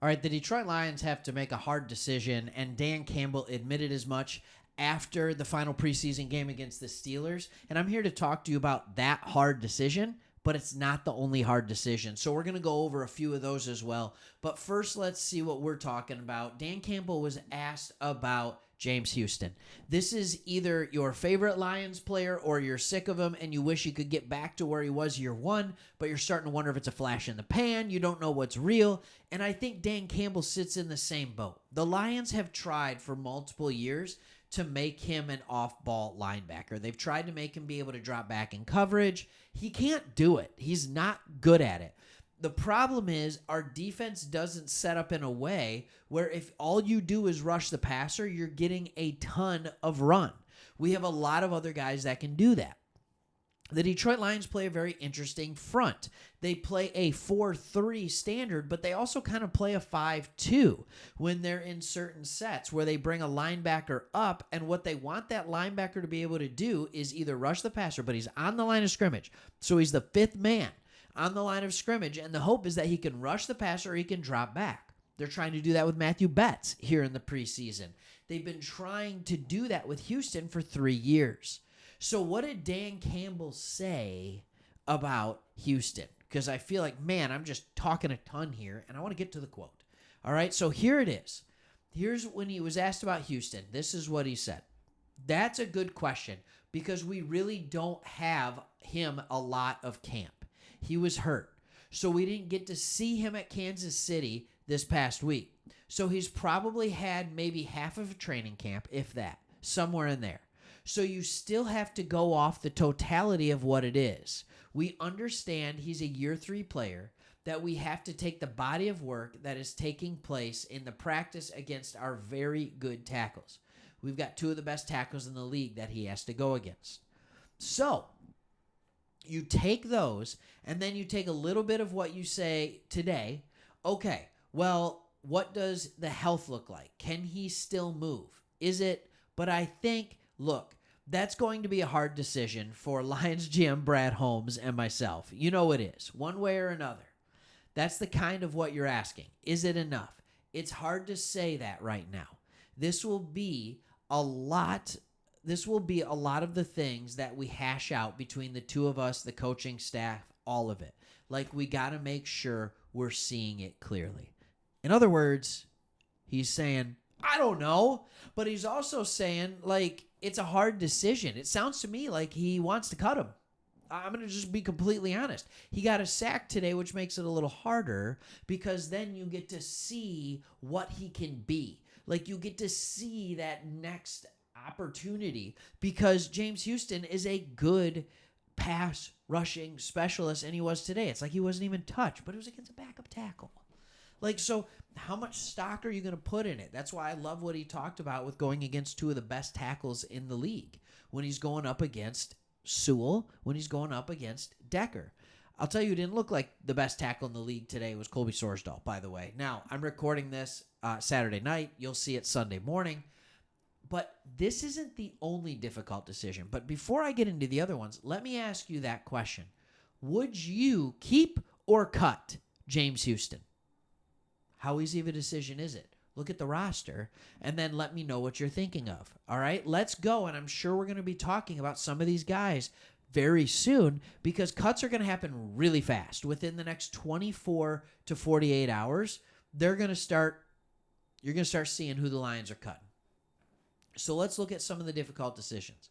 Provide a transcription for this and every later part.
All right, the Detroit Lions have to make a hard decision, and Dan Campbell admitted as much after the final preseason game against the Steelers. And I'm here to talk to you about that hard decision, but it's not the only hard decision. So we're going to go over a few of those as well. But first, let's see what we're talking about. Dan Campbell was asked about James Houston. This is either your favorite Lions player or you're sick of him and you wish he could get back to where he was year one, but you're starting to wonder if it's a flash in the pan. You don't know what's real. And I think Dan Campbell sits in the same boat. The Lions have tried for multiple years to make him an off-ball linebacker. They've tried to make him be able to drop back in coverage. He can't do it. He's not good at it. The problem is our defense doesn't set up in a way where if all you do is rush the passer, you're getting a ton of run. We have a lot of other guys that can do that. The Detroit Lions play a very interesting front. They play a 4-3 standard, but they also kind of play a 5-2 when they're in certain sets where they bring a linebacker up, and what they want that linebacker to be able to do is either rush the passer, but he's on the line of scrimmage, so he's the fifth man on the line of scrimmage, and the hope is that he can rush the passer or he can drop back. They're trying to do that with Matthew Betts here in the preseason. They've been trying to do that with Houston for 3 years. So what did Dan Campbell say about Houston? Because I feel like, man, I'm just talking a ton here, and I want to get to the quote. All right, so here it is. Here's when he was asked about Houston. This is what he said. That's a good question because we really don't have him a lot of camp. He was hurt, so we didn't get to see him at Kansas City this past week. So he's probably had maybe half of a training camp, if that, somewhere in there. So you still have to go off the totality of what it is. We understand he's a year 3 player, that we have to take the body of work that is taking place in the practice against our very good tackles. We've got 2 of the best tackles in the league that he has to go against. So you take those, and then you take a little bit of what you say today. Okay, well, what does the health look like? Can he still move? Is it? But I think, look, that's going to be a hard decision for Lions GM Brad Holmes and myself. You know it is, one way or another. That's the kind of what you're asking. Is it enough? It's hard to say that right now. This will be a lot of the things that we hash out between the two of us, the coaching staff, all of it. Like, we got to make sure we're seeing it clearly. In other words, he's saying, I don't know, but he's also saying, like, it's a hard decision. It sounds to me like he wants to cut him. I'm going to just be completely honest. He got a sack today, which makes it a little harder because then you get to see what he can be. Like, you get to see that next opportunity because James Houston is a good pass rushing specialist, and he was today. It's like he wasn't even touched, but it was against a backup tackle. Like, so how much stock are you going to put in it? That's why I love what he talked about with going against 2 of the best tackles in the league when he's going up against Sewell, when he's going up against Decker. I'll tell you, it didn't look like the best tackle in the league today was Colby Sorsdahl, by the way. Now, I'm recording this Saturday night. You'll see it Sunday morning. But this isn't the only difficult decision. But before I get into the other ones, let me ask you that question. Would you keep or cut James Houston? How easy of a decision is it? Look at the roster, and then let me know what you're thinking of. All right, let's go. And I'm sure we're going to be talking about some of these guys very soon because cuts are going to happen really fast. Within the next 24 to 48 hours, you're going to start seeing who the Lions are cutting. So let's look at some of the difficult decisions.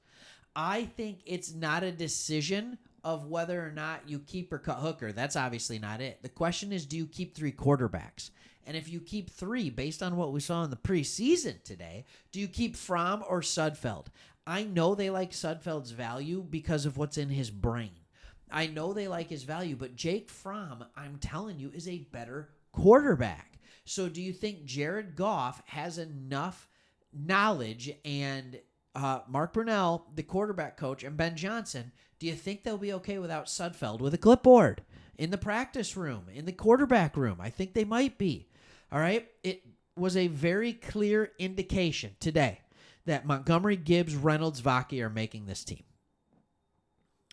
I think it's not a decision of whether or not you keep or cut Hooker. That's obviously not it. The question is, do you keep 3 quarterbacks? And if you keep 3, based on what we saw in the preseason today, do you keep Fromm or Sudfeld? I know they like Sudfeld's value because of what's in his brain. I know they like his value, but Jake Fromm, I'm telling you, is a better quarterback. So do you think Jared Goff has enough knowledge and Mark Brunell, the quarterback coach, and Ben Johnson, do you think they'll be okay without Sudfeld with a clipboard in the practice room, in the quarterback room? I think they might be. All right. It was a very clear indication today that Montgomery, Gibbs, Reynolds, Vaki are making this team.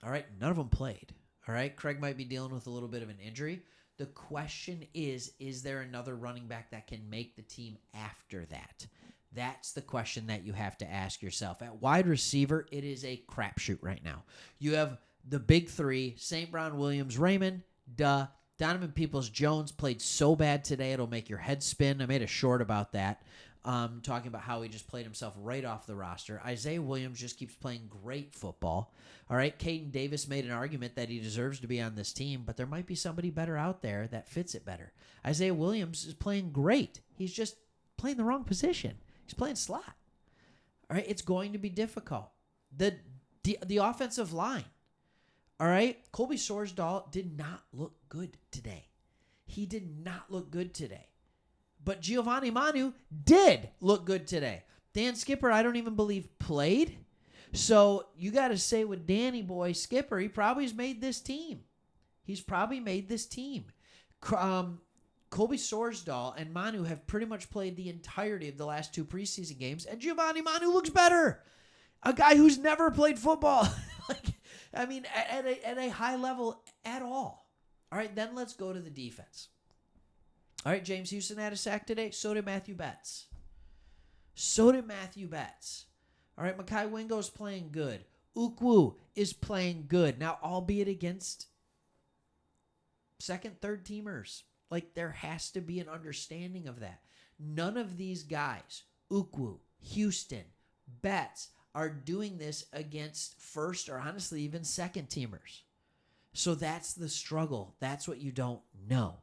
All right. None of them played. All right. Craig might be dealing with a little bit of an injury. The question is there another running back that can make the team after that? That's the question that you have to ask yourself. At wide receiver, it is a crapshoot right now. You have the big three, St. Brown, Williams, Raymond, Donovan Peoples-Jones played so bad today, it'll make your head spin. I made a short about that, talking about how he just played himself right off the roster. Isaiah Williams just keeps playing great football. All right, Caden Davis made an argument that he deserves to be on this team, but there might be somebody better out there that fits it better. Isaiah Williams is playing great. He's just playing the wrong position. He's playing slot. All right, it's going to be difficult. The offensive line. All right, Colby Sorsdahl did not look good today. He did not look good today. But Giovanni Manu did look good today. Dan Skipper, I don't even believe played. So you got to say with Danny Boy Skipper, he probably has made this team. He's probably made this team. Colby Sorsdahl and Manu have pretty much played the entirety of the last 2 preseason games, and Giovanni Manu looks better. A guy who's never played football. at a high level at all. All right, then let's go to the defense. All right, James Houston had a sack today. So did Matthew Betts. All right, Mekhi Wingo's playing good. Ukwu is playing good. Now, albeit against second, third teamers. Like, there has to be an understanding of that. None of these guys, Ukwu, Houston, Betts, are doing this against first or honestly even second teamers. So that's the struggle. That's what you don't know.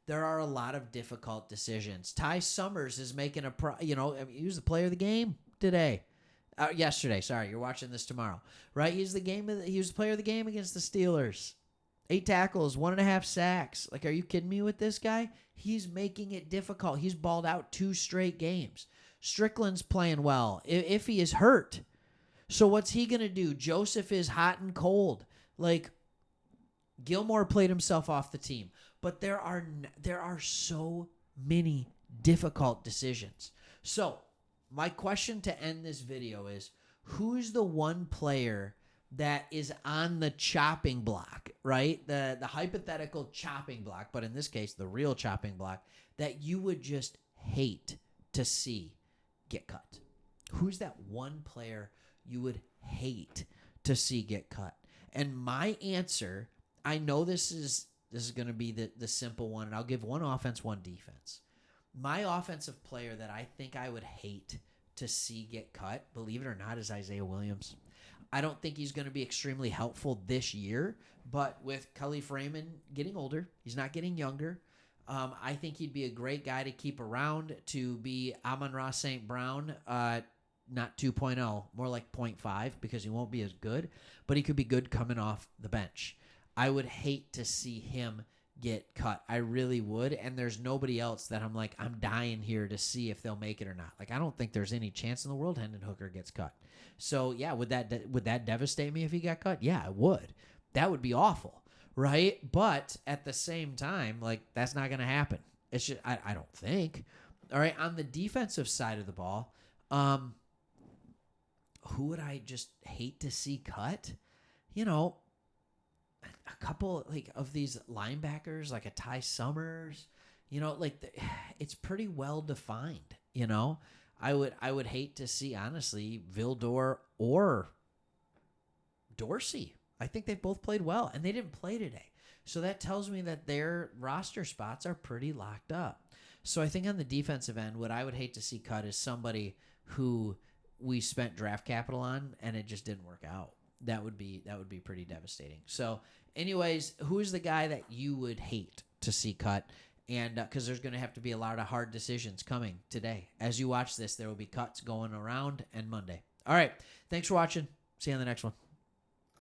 There are a lot of difficult decisions. Ty Summers is making he was the player of the game today. Yesterday, sorry, you're watching this tomorrow, right? He was the player of the game against the Steelers. 8 tackles, 1.5 sacks. Like, are you kidding me with this guy? He's making it difficult. He's balled out 2 straight games. Strickland's playing well. If he is hurt. So what's he going to do? Joseph is hot and cold. Like, Gilmore played himself off the team. But there are so many difficult decisions. So my question to end this video is, who's the one player that is on the chopping block, right? The hypothetical chopping block, but in this case, the real chopping block, that you would just hate to see get cut? Who's that one player you would hate to see get cut? And my answer, I know this is going to be the simple one, and I'll give one offense, one defense. My offensive player that I think I would hate to see get cut, believe it or not, is Isaiah Williams. I don't think he's going to be extremely helpful this year, but with Khalif Raymond getting older, he's not getting younger. I think he'd be a great guy to keep around, to be Amon-Ra St. Brown, not 2.0, more like 0.5, because he won't be as good, but he could be good coming off the bench. I would hate to see him get cut. I really would, and there's nobody else that I'm like, I'm dying here to see if they'll make it or not. Like, I don't think there's any chance in the world Hendon Hooker gets cut. So, yeah, would that devastate me if he got cut? Yeah, it would. That would be awful, right? But at the same time, like, that's not going to happen. It's just, I don't think. All right, on the defensive side of the ball, who would I just hate to see cut? You know, a couple of these linebackers, like a Ty Summers, it's pretty well defined. I would hate to see, honestly, Vildor or Dorsey. I think they both played well, and they didn't play today. So that tells me that their roster spots are pretty locked up. So I think on the defensive end, what I would hate to see cut is somebody who we spent draft capital on and it just didn't work out. That would be pretty devastating. So anyways, who is the guy that you would hate to see cut? And because there's going to have to be a lot of hard decisions coming today. As you watch this, there will be cuts going around and Monday. All right. Thanks for watching. See you on the next one.